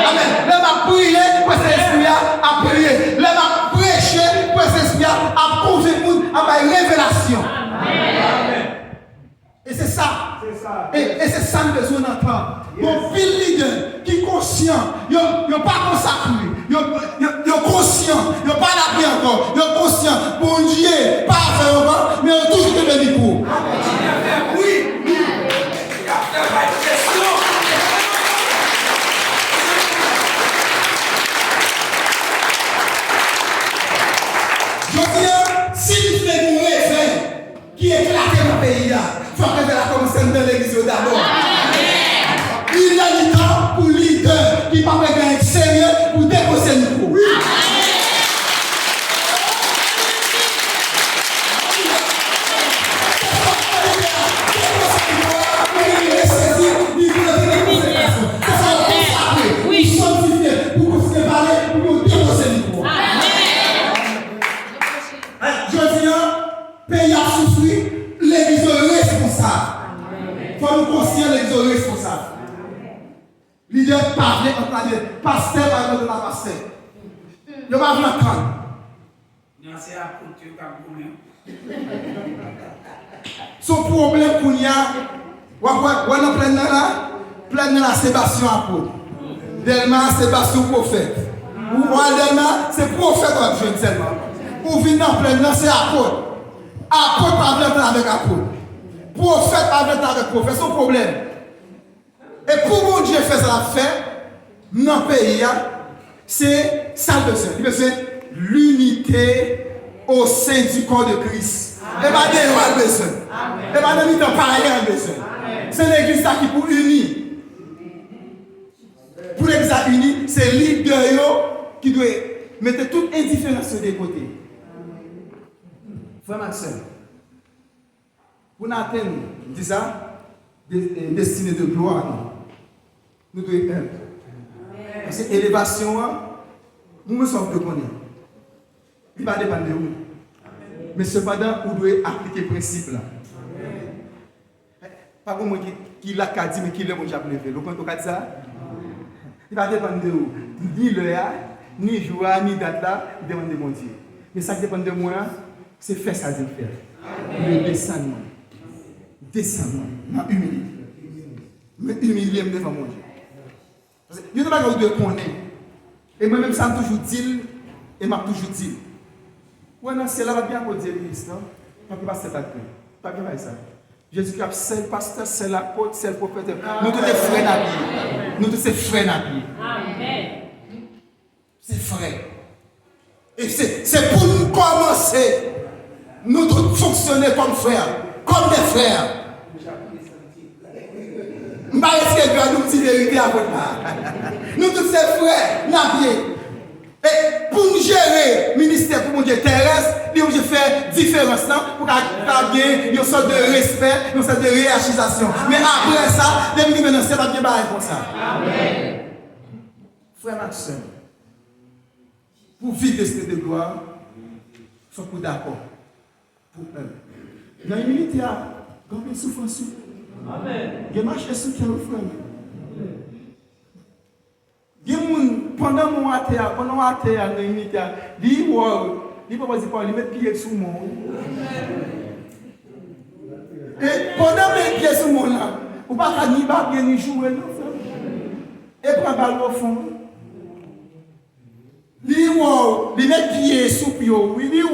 Amen. L'aime à prier, pour cet esprit à prier. L'aime à prêcher, pour cet esprit à prouver le monde, à ma révélation. Amen. Et c'est ça. Et c'est ça que besoin d'entendre. Mon fil leader qui est conscient, il n'est pas consacré, il est conscient, il n'est pas la prière encore, il est conscient. Bon Dieu, pas à faire encore, mais il a toujours de bénéfices. Oui. Je dis, si tu fais mon effet qui éclate dans le pays, il faut que tu la commences dans l'église d'abord. Il y a du temps pour leader qui parle avec sérieux pour déposer le micro. Pays a souffert, l'église est responsable. Il faut nous conscients l'église est responsable. Leader parler en train de pasteur par exemple de la pasteur. Il va vous entendre. C'est à côté de Son problème pour y a, on plein là, Sébastien apôtre. Delma, Sébastien prophète. Ou Delma, c'est prophète ou jeune seulement. Ou vient dans plein là, c'est apôtre. Apôtre parle avec apôtre. Prophète parle avec prophète. Son problème. Et pour mon Dieu faire ça fait dans le pays, c'est ça le besoin. Il besoin l'unité au sein du corps de Christ. Et pas de besoin. Et pas de temps pareil à besoin. C'est l'église qui pour unir. Pour l'église unie, c'est leader qui doit mettre toute indifférence de côté. Frère Maxime, pour nous atteindre, dis ça, destinée de gloire, nous devons être. Parce que l'élévation, nous me sommes de connaître. Il va dépendre de nous. Mais cependant, vous devez appliquer le principe là. Pas comme moi qui l'a dit, mais qui l'a déjà levé. Vous comprenez ça? Il va dépendre de vous. Ni l'heure, ni jour, ni date là, il dépend de mon Dieu. Mais ça qui dépend de moi, c'est faire ça, c'est faire. Le descendre. Descendre. Dans humilité. Mais humilier devant mon Dieu. Parce que je ne sais pas que vous devez connaître. Et moi-même, ça m'a toujours dit, et m'a toujours dit. Ouais, non, c'est là, va bien pour dire, non? Pas que pasteur pas de paix. Pas que ça. Jésus-Christ, c'est le pasteur, c'est l'apôtre, c'est le prophète. Nous tous les frères d'habillés. Nous tous ces frères d'habillés. Amen. C'est frère. Et c'est pour nous commencer. Nous tous fonctionner comme frères, comme des frères. Je ne vais pas rester grand, nous petits vérités à votre part. Nous tous ces frères, nous et pour nous gérer le ministère pour mon Dieu terrestre, nous devons faire différence pour gagner une sorte de respect, une sorte de réachisation. Mais après ça, les ministres ne sont pas bien barrés pour ça. Amen. Frère Maxime, pour vivre l'esprit de gloire, il faut qu'on d'accord. Pour eux. Dans l'humilité, il y a combien de souffrances? Amen. Il y a marché sous quel frère? Pendant mon atelier, dans l'humilité, il ne peut pas dire qu'il met pied sous moi. Et pendant mes pieds sous moi, on ne peut pas ni bien ni jouer. Et prend balle au fond. Il met pied sous pied, oui.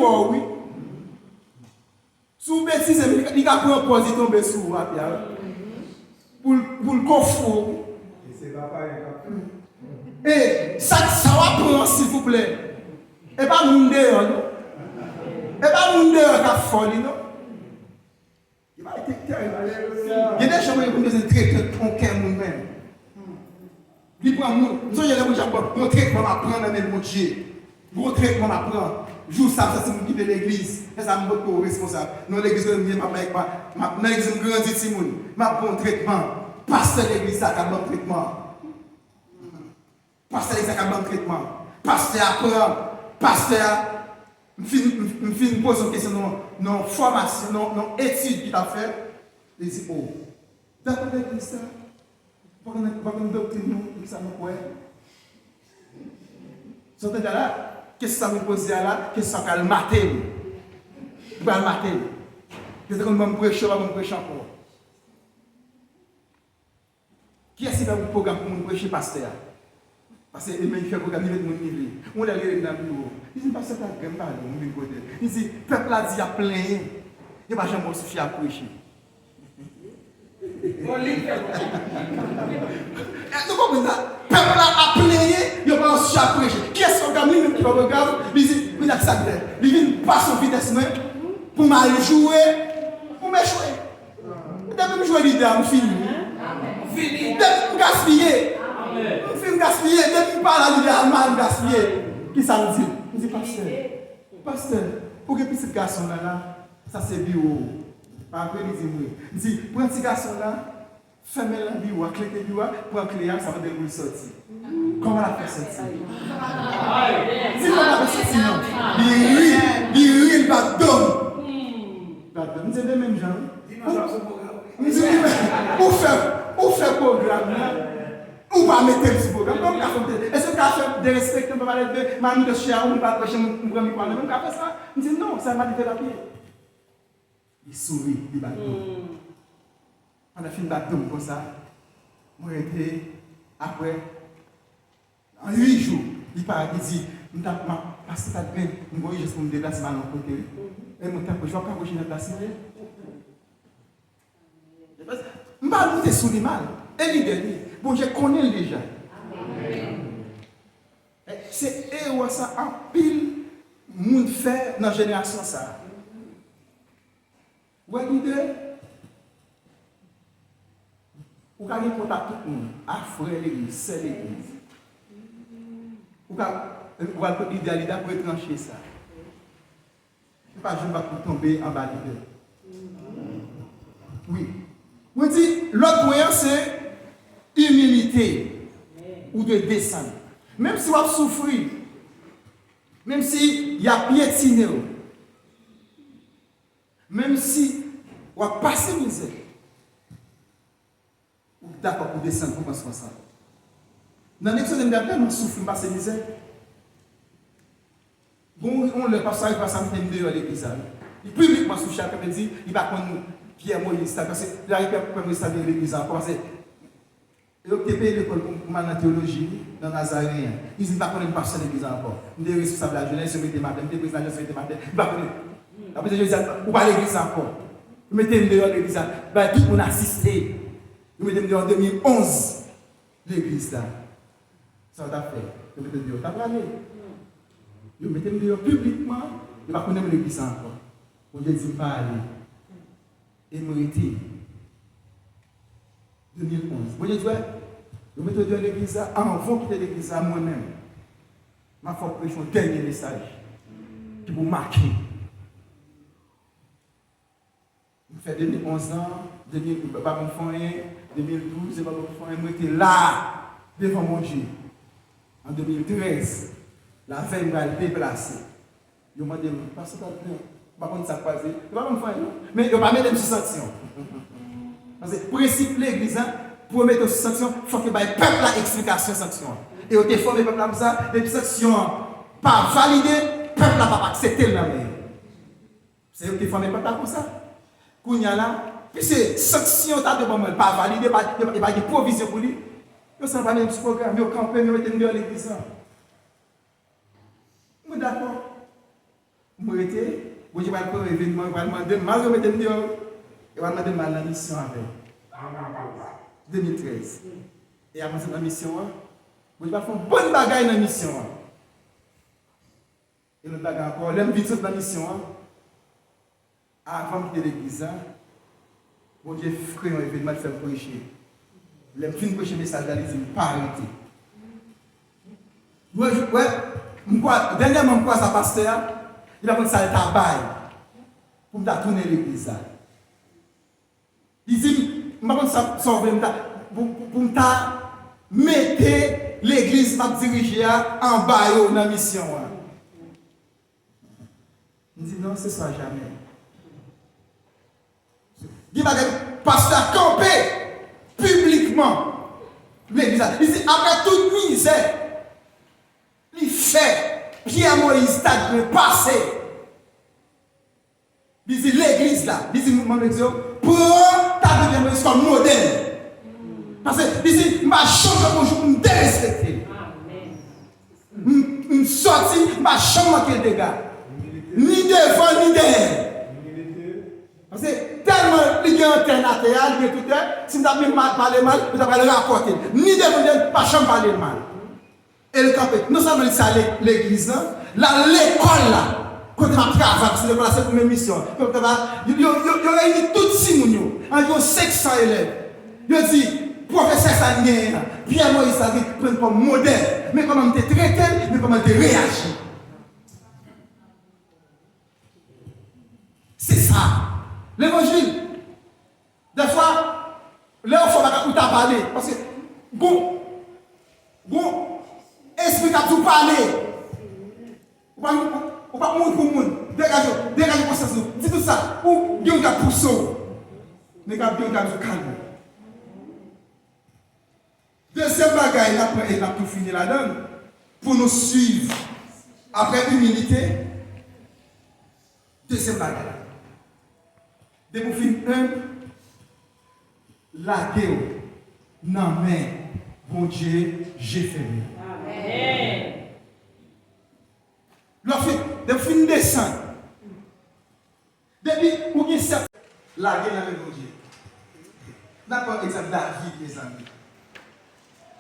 Sous bêtise, il a pris un poids, il tombe sous la pierre. Pour le confort. Et c'est pas pareil. Et ça va prendre, s'il vous plaît. Et pas mon dehors, non? Et pas mon dehors qui a folie, non? Il va être terrible. Il y a des gens qui ont besoin de traiter ton cœur nous-mêmes. Il prend nous. Nous avons déjà un traitement à prendre dans le Dieu. Un traitement à prendre. Jour ça, c'est mon guide de l'église. Et ça me beaucoup responsable. Nous, l'église, je viens avec moi. Dans l'église, je grandis ici. Je prends un traitement. Pasteur de l'église, ça a un bon traitement. Pasteur a un bon traitement. Pasteur apprend. Pasteur, me pose une question non formation, non étude qu'il a fait. Il dit, oh, d'accord avec ça, pas une doctrine, ça me quoi. Sortez de là, qu'est-ce que ça me pose là? Qu'est-ce que ça va le mater? Pour le mater. Qu'est-ce que je vais me prêcher, je vais me prêcher encore. Qui est-ce qui va vous programme pour me prêcher pasteur? Parce qu'il fait un programme, il met mon niveau. On l'a regardé dans le bureau. Il dit, pasteur, tu n'as pas de côté. Il dit, le peuple a dit, il y a plein. Il n'y a pas jamais suffit à prêcher. Vous comprenez ça? Le peuple a plein, il n'y a pas suffit à prêcher. Qui est-ce qui va regarder? Il dit, il a ça. Il vient passer au vitesse pour m'aller jouer, pour m'échouer. Depuis que je joue l'idée, je finis. Depuis que je gaspille. Je finis gaspiller. Depuis que je parle de l'idée, gaspiller. Qui ça me dit? Je dis, pasteur, pour que ce garçon là, ça c'est bio. Après, il dit, pour un petit garçon là, fermez la bio, clé bio, pour un client, ça va devenir sortir. Comment la faire sortir? Si comment la faire sortir, non? Il rit, pas d'homme. Nous sommes les mêmes gens. Nous sommes les mêmes. Où faire programme là? Ou pas mettre ce programme? Est-ce que tu as fait des respects? Tu vas de mamie de chien, ou pas prêcher mon premier point? Même qu'à faire ça? Il dit non, ça m'a dit la pied. Il sourit, il bat. On a fait une bataille comme ça. Moi, j'étais après, en 8 jours, il parle, il dit, je vais passer ta graine, je vais juste me déplacer dans l'autre côté. Et je vais pas approcher dans la place. Je ne vais pas monter sous les mal. Et l'idée, bon, je connais déjà. C'est eux ça en pile, monde fait dans la génération ça. Vous avez l'idée? Vous avez contact tout le monde, à frère l'église, c'est l'église. Vous avez l'idéalité pour étrancher ça. Ce n'est pas juste pour tomber en bas de oui. Vous dites, l'autre moyen c'est humilité ou de descendre. Même si vous avez souffert, même si il y a piétiné, même si vous avez passé misère, vous êtes d'accord pour descendre pour passer ça. Dans l'exemple de tellement souffrir, passer misère. Bon, on le passe, il passe à dehors de l'église. Il publiquement souffrir chaque après-midi, il va prendre Pierre Moïse, parce que la République de l'église encore. Il a payé l'école pour la théologie dans Nazaréen. Il dit qu'il ne va pas connaître passer l'église encore. Il est responsable de la jeunesse, il met matin, il est président de la jeunesse, il va connaître. Après, je dis, ou pas l'église encore. Vous mettez dehors l'église, tout le monde a assisté. Vous mettez dehors en 2011, l'église là. Ça va faire. Vous mettez dehors, ça va aller. Vous mettez dehors publiquement, il va connaître l'église encore. Vous ne dites pas aller. Et m'arrêter. 2011. Vous voyez, je vais te dire l'église avant de quitter l'église à moi-même. Ma foi prêcher un dernier message qui vous marque. Je fais 2011 ans, 2012, je j'étais là, devant mon Dieu. En 2013, la veille m'a déplacé. Je m'a dit, parce que par contre, ça passe. Mais je ne vais pas mettre une sanction. Parce que le principe de l'église, pour mettre une sanction, il faut que le peuple ait explication de sanction. Et au défaut, le peuple a ça, les sanctions pas validées, le peuple n'a pas accepté le même. C'est eux qui font le peuple comme ça. Kounya là, puisque sanction pas validée, il n'y a pas de provision pour lui. Je ne sais pas même ce programme, je campe, je mets dans l'église. Je suis d'accord. Je suis arrêté, je vais prendre un événement, je vais demander, je vais mettre dehors, et je vais demander ma mission avec. 2013. Et après cette mission, je vais faire une bonne bagaille dans la mission. Et le bagaille encore, l'aime vite sur la mission. Avant de quitter l'église, mon Dieu ferait un événement de faire prêcher. Les fins de prêcher le message d'aller, il ne pas arrêter. Dernièrement, ça pasteur, il a pris ça le tabac pour me tourner l'église. Il dit, je ne vais pas sauver pour me mettre l'église m'a dirigé en bas dans la mission. Il dit non, ce sera jamais. Il va le pasteur camper publiquement l'église. Il dit après toute misère, il fait Pierre Moïse t'a passé. Il dit l'église là, il dit mon Dieu, pour ta devenir comme modèle. Parce que il dit ma chambre bonjour me dérespecter. Une sortie, ma chambre qui dégâts. Ni devant ni derrière. Parce que tellement il y a un international, il y a tout ça, si vous avez parlé mal, vous allez le rapporter. Ni devant, pas chambre parler mal. Et le campé, nous sommes allés à l'église, là, l'école là. Quand on travaille, parce que l'école c'est pour mes missions. Quand on va, il y a réuni tout Simounio, environ 500 élèves. Il dit, professeur Sanguin, Pierre Moïse a dit, prendre comme modèle. Mais comment tu traité, mais comment tu réagis. C'est ça. L'évangile. Des fois, là, il faut pas parler. Parce que, bon, esprit qui a tout parlé. Ou pas monde pour monde. Dégagez pour ça. Dis tout ça. Ou bien on a poussé. Mais quand bien on a calme. Deuxième bagaille, après, il a tout fini là-dedans. Pour nous suivre. Après humilité. Deuxième bagaille. Dès que vous finissez la guerre, non mais, bon Dieu, j'ai fait mieux. Amen. Dès que vous finissez descendre, depuis vous avez cette la guerre, non mais, bon Dieu. D'accord, exemple David, les amis.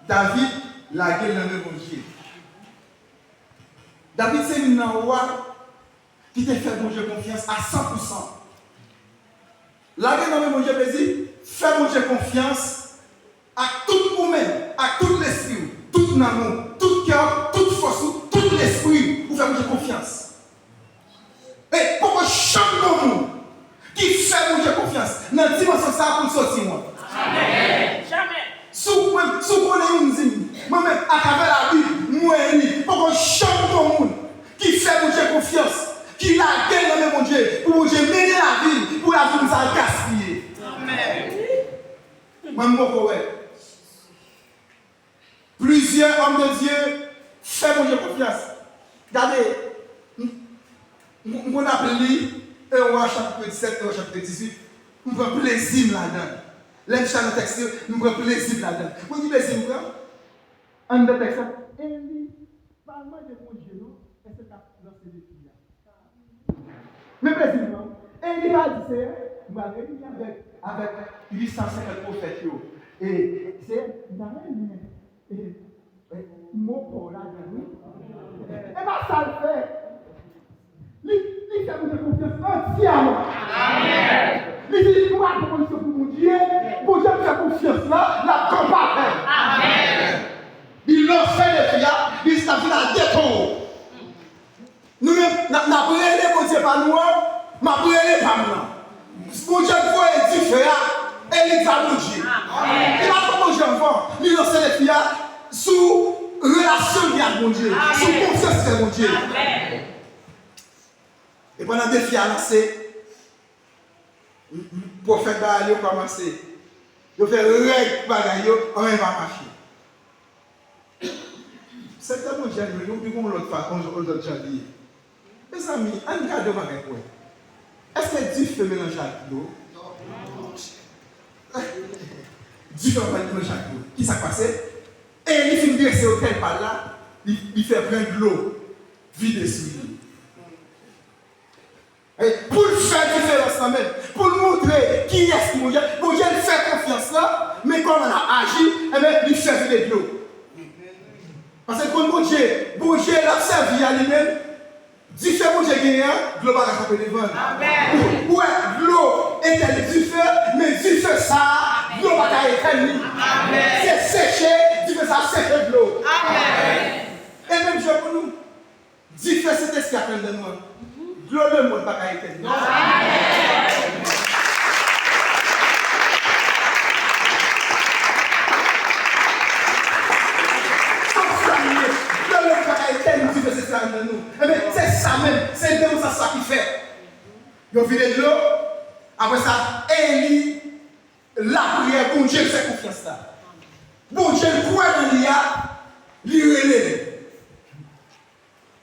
David, la guerre, non mais, bon Dieu. David, c'est un roi qui t'a fait bon Dieu confiance à 100%. La guerre dans mon Dieu plaisir, fais mon Dieu confiance à tout vous-même, à tout l'esprit, tout l'amour, tout cœur, toute force, tout l'esprit, pour faire mon Dieu confiance. Et pour que chaque monde qui fait mon Dieu confiance, dans la dimension ça pour sortir moi. Amen. Jamais. Si vous connaissez une zine, moi-même à travers la Bible, moi et pour que chaque monde qui fait mon Dieu confiance, qui la gagne dans mon Dieu, pour mon Dieu mener la vie, pour la vie nous a gaspillé. Amen. Moi, plusieurs hommes de Dieu font mon Dieu confiance. Regardez, on appelle un roi chapitre 17 et un chapitre 18, on prend plaisir là-dedans. L'aime dans le texte, on prend plaisir là-dedans. On dit plaisir, on prend. Un de texte, et lui, parle-moi de mon Dieu, non? Et c'est la des filles. Mais précisément, et il va dire, il m'a réuni avec 850 prophètes. Et c'est mon corps là, et bien ça le fait. Il fait confiance entièrement. Amen. Il dit, pour mon Dieu, pour Dieu faire confiance là, pas nous, m'a brûlé pas maintenant. Bon Dieu voit et dit frère, et il va manger. Il va pas manger enfant. Il lance les filles sous relation avec mon Dieu, sous confiance avec mon Dieu. Et pendant des filles à lancer, le prophète va aller commencer. Il fait règle bagaille, on va marcher. C'est tellement génial, nous vivons l'autre fois, quand on l'autre janvier. Mes amis, on regarde devant avec quoi? Est-ce que Dieu fait mélanger avec l'eau? Dieu fait mélanger avec l'eau. Qui s'est passé? Et il finit de rester au tel par là, il fait prendre de l'eau, vide sur lui. Et pour le faire différence même, pour montrer qui est mon Dieu, mon Dieu fait confiance là, mais quand on a agi, eh bien, il fait vider de l'eau. Parce que quand mon Dieu l'a servi à lui-même, différent mon Dieu gagne, l'eau va rattraper les vents. Ouais, l'eau était du feu, mais du feu ça, l'eau va être c'est séché, du feu ça séché de l'eau. Et même je pour nous, du feu c'est ce qui appelle de nous. L'eau le monde va être éternel. C'est ça même, c'est de ça qui fait. Ils ont vidé de l'eau, après ça, Élie, la prière, bon Dieu fait confiance là. Bon Dieu croit dans l'IA, il relève.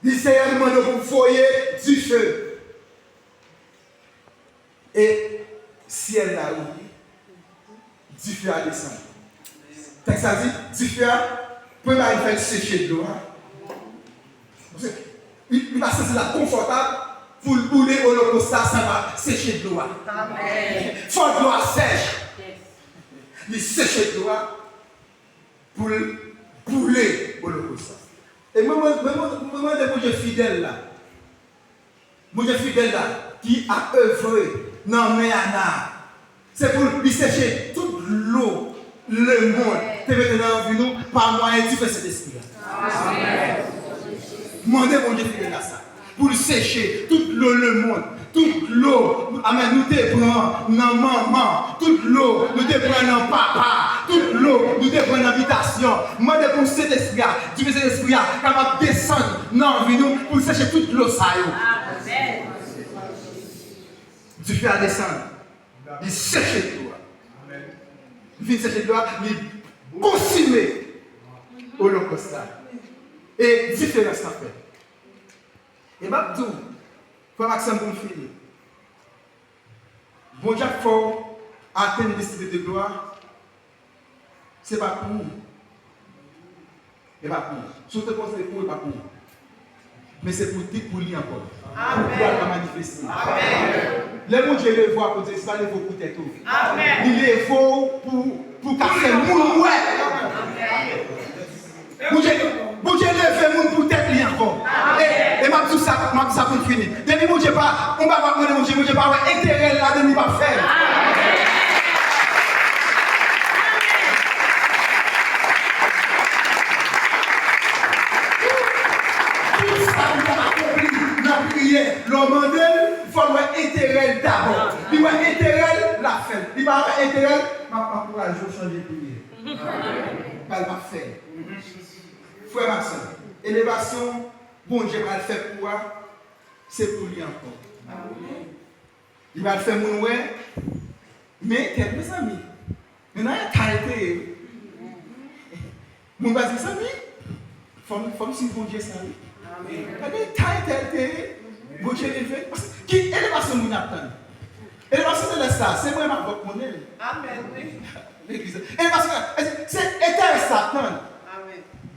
Il s'est demandé pour foyer du feu. Et ciel là ouvert, du feu a descendu. Texte a dit, du feu, peut pas faire sécher de l'eau. Il va se sentir confortable pour le bouler au holocauste, ça va sécher de l'eau. Faut de l'eau sèche. Il sèche de l'eau pour le bouler au holocauste. Et moi, mon Dieu fidèle là, qui a œuvré dans Méana, c'est pour lui sécher toute l'eau, le monde, qui est maintenant en nous par moyen du Saint-Esprit. Demandez mon Dieu de ça. Pour sécher toute l'eau, le monde, toute l'eau, amen, nous te prenons dans maman, toute l'eau, nous te prenons dans papa, toute l'eau, nous te prenons dans l'habitation. Demandez pour cet esprit, Dieu cet esprit, capable de descendre dans nous pour sécher toute l'eau. Dieu fait descendre. Il sèche l'eau. Il vient sécher l'eau, il consume l'holocauste. Et différence ça fait. Et maintenant, il faut Maxime pour finir. Bon Dieu, il faut atteindre les de gloire. Ce n'est pas pour nous. Ce n'est pas pour nous. Surtout quand c'est pour nous, pas pour nous. Mais c'est pour lui encore. Pour pouvoir la manifester. Les mon Dieu les voit pour dire, ce n'est pas les voix pour tête. Il les voit pour qu'à faire mon Bon Dieu lève mon pour tête li encore. Et m'a tout ça pour finir. Depuis mon Dieu pas, on va pas demander mon Dieu pas intérêt là de nous pas faire. Tout ça on va accomplir dans prière. L'homme il faut avoir intérêt d'abord. Il va intérêt la faire. Il va avoir intérêt m'a encourage à changer de prière. Pas le faire. Frère Maxime, élévation, bon Dieu va le faire pour toi, c'est pour lui encore. Il va le faire mon ouais, mais mes amis, maintenant il a été. Mon va dire ça, oui, faut si bon Dieu ça, oui. Il a été, bon Dieu l'a fait. Qui élévation nous attend? Élévation de ça, c'est moi ma voix mon aile. Amen, oui. Élévation, c'est éternel Satan.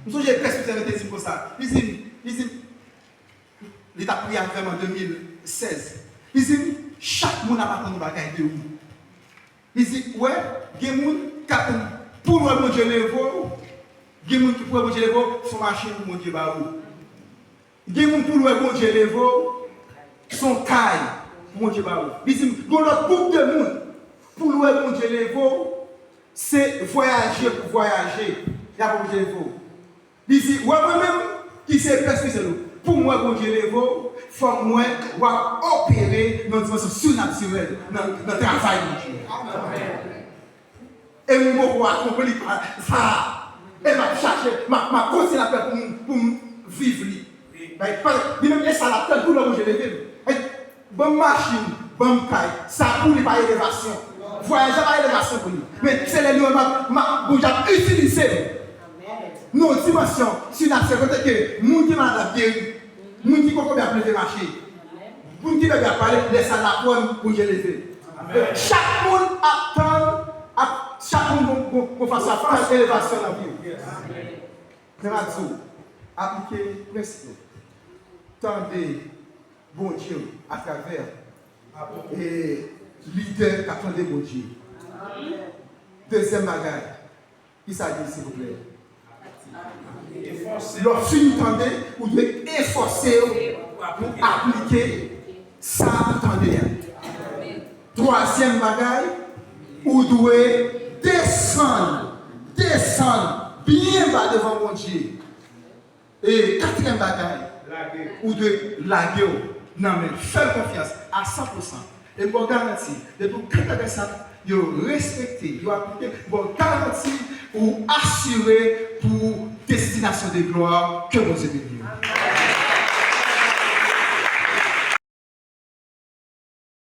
Nous j'ai presque été dit pour ça. Il dit, l'État prié vraiment en 2016. Il dit, chaque monde a pas de bagaille de vous. Il dit, ouais, il y a des gens qui pour le bon Dieu les vaut, il y a des gens qui pour le bon Dieu les vaut, sont machines pour mon Dieu baou. Il y a des gens pour le bon Dieu les vaut, sont taille pour mon Dieu baou. Il dit, il y a l'autre groupe de monde pour le bon Dieu les vaut, c'est voyager pour voyager. Il y a bon Dieu les vaut. Il dit, ouais, moi-même, qui s'est presque c'est nous. pour moi, bon Dieu, il faut moi opérer dans une dimension surnaturelle, dans le travail de Dieu. Et moi, je comprends ça. Et je cherche, je continue à faire pour vivre. Même les salades, tout le monde, je les vis. Bonne machine, bonne caille, ça pour lui pas élévation. Voyager pas élévation pour lui. Mais c'est les lieux que j'ai utilisé. Nos dimensions surnaturelles, que les gens qui m'ont adapté, les gens qui ont bien marcher, les gens qui ont parlé, laisse à la pointe pour élever. Chaque monde attend, chaque monde qu'on fasse sa élévation dans la vie. C'est ma tout. Appliquer le principe. Tendez, bon Dieu, à travers et leader qui attendait bon Dieu. Deuxième bagage, qui s'agit s'il vous plaît. Lorsque vous entendez, vous devez efforcer pour appliquer ça attendez. Troisième bagage, vous devez descendre bien bas devant mon Dieu. Et quatrième bagage, vous devez laguer. Non mais faire confiance à 100%. Et je vous garantis, de tout cas ça, vous respectez, vous appliquez, vous garantis ou assurer pour destination de gloire que vous avez.